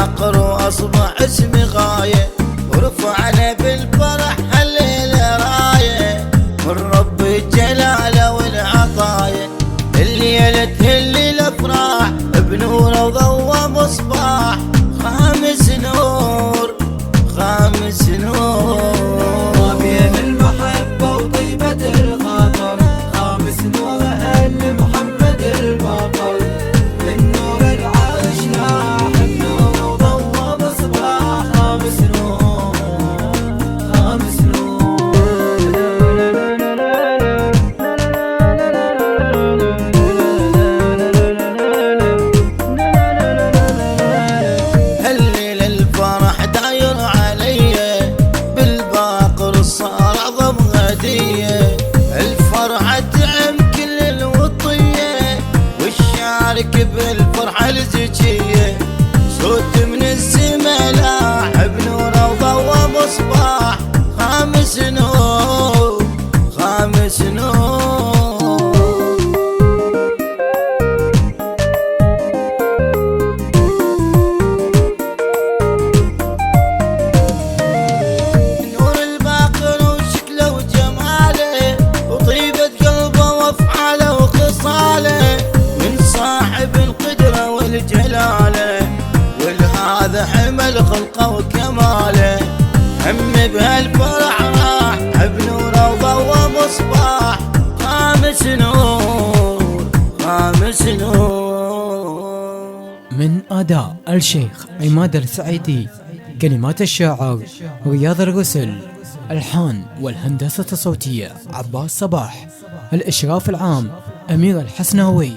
بالباقر واصبح اسمي غاية، ورفعنا بالفرح هالليلة راية من رب الجلالة والعطايا. الليلة تهل الافراح بنور وضوى مصباح، خامس نور خامس نور بين المحبة وطيبة الخاطر، خامس نور أهل محمد الباقر. من نور العرش لاح بنور وضوى مصباح، خامس نور خامس هالليلة الفرح داير عليا، بالباقر صار أعظم هدية. الفرحة تعم كل الوطية، والشارك بالفرحة الزكية. صوت من السما لاح بنور وضوى مصباح، خامس نور خامس نور. نور الباقر وشكله وجماله، وطيبة قلبه وافعاله وخصاله، من صاحب القدرة والجلالة، ولهذا حمل خلقه وكماله. هم بهالفرح راح بنوره وضوى مصباح، خامس نور خامس نور. من أداء الشيخ عماد السعيدي، كلمات الشاعر رياض الرسل، الحان والهندسة الصوتية عباس صباح، الإشراف العام أمير الحسناوي.